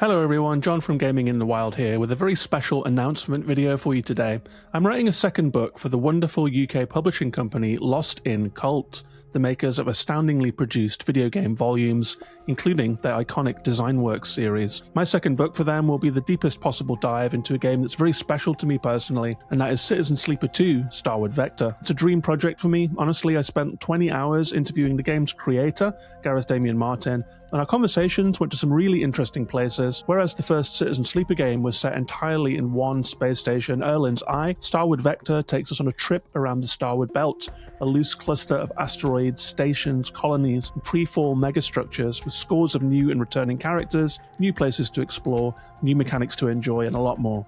Hello everyone, John from Gaming in the Wild here with a very special announcement video for you today. I'm writing a second book for the wonderful UK publishing company Lost in Cult, the makers of astoundingly produced video game volumes, including their iconic Design Works series. My second book for them will be the deepest possible dive into a game that's very special to me personally, and that is Citizensleeper 2 Starward Vector. It's a dream project for me. Honestly, I spent 20 hours interviewing the game's creator, Gareth Damian Martin, and our conversations went to some really interesting places. Whereas the first Citizensleeper game was set entirely in one space station, Erlin's Eye, Starward Vector takes us on a trip around the Starward Belt, a loose cluster of asteroids, stations, colonies, and pre-fall megastructures with scores of new and returning characters, new places to explore, new mechanics to enjoy, and a lot more.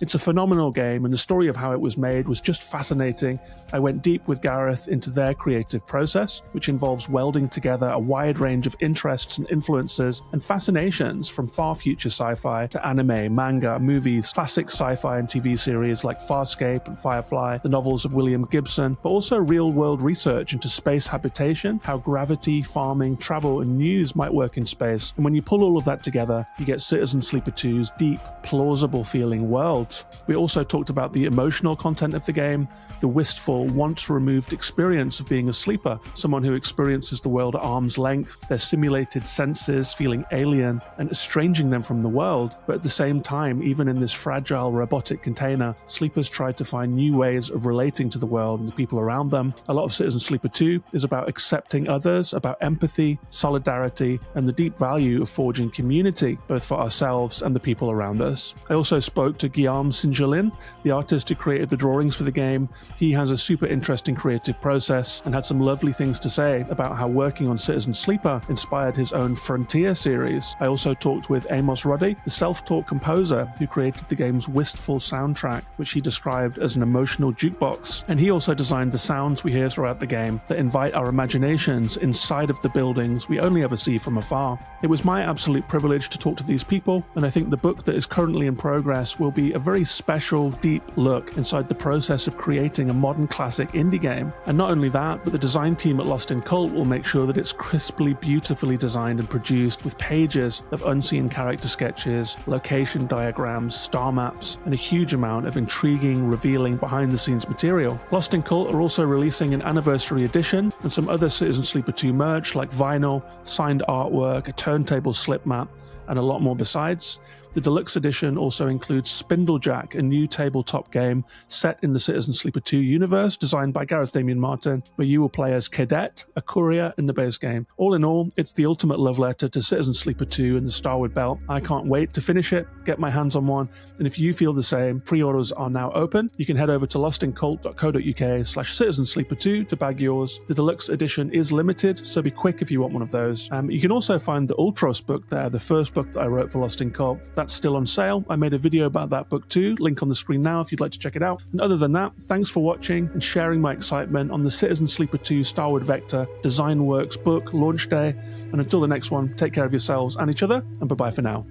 It's a phenomenal game, and the story of how it was made was just fascinating. I went deep with Gareth into their creative process, which involves welding together a wide range of interests and influences and fascinations from far future sci-fi to anime, manga, movies, classic sci-fi and TV series like Farscape and Firefly, the novels of William Gibson, but also real-world research into space habitation, how gravity, farming, travel, and news might work in space. And when you pull all of that together, you get Citizensleeper 2's deep, plausible-feeling world. We also talked about the emotional content of the game, the wistful, once-removed experience of being a sleeper, someone who experiences the world at arm's length, their simulated senses feeling alien and estranging them from the world. But at the same time, even in this fragile robotic container, sleepers try to find new ways of relating to the world and the people around them. A lot of Citizensleeper 2 is about accepting others, about empathy, solidarity, and the deep value of forging community, both for ourselves and the people around us. I also spoke to Guillaume Singelin, the artist who created the drawings for the game. He has a super interesting creative process and had some lovely things to say about how working on Citizensleeper inspired his own Frontier series. I also talked with Amos Roddy, the self-taught composer who created the game's wistful soundtrack, which he described as an emotional jukebox. And he also designed the sounds we hear throughout the game that invite our imaginations inside of the buildings we only ever see from afar. It was my absolute privilege to talk to these people, and I think the book that is currently in progress will be a very special, deep look inside the process of creating a modern classic indie game. And not only that, but the design team at Lost in Cult will make sure that it's crisply, beautifully designed and produced with pages of unseen character sketches, location diagrams, star maps, and a huge amount of intriguing, revealing behind-the-scenes material. Lost in Cult are also releasing an anniversary edition and some other Citizensleeper 2 merch like vinyl, signed artwork, a turntable slip map, and a lot more besides. The deluxe edition also includes Spindlejack, a new tabletop game set in the Citizensleeper 2 universe, designed by Gareth Damian Martin, where you will play as Cadet, a courier in the base game. All in all, it's the ultimate love letter to Citizensleeper 2 and the Starward Belt. I can't wait to finish it, get my hands on one, and if you feel the same, pre-orders are now open. You can head over to lostincult.co.uk/Citizensleeper2 to bag yours. The deluxe edition is limited, so be quick if you want one of those. You can also find the Ultros book there, the first book that I wrote for Lost in Cult. That's still on sale. I made a video about that book too, link on the screen now if you'd like to check it out. And other than that, thanks for watching and sharing my excitement on the Citizensleeper 2 Starward Vector Design Works book launch day. And until the next one, take care of yourselves and each other, and bye-bye for now.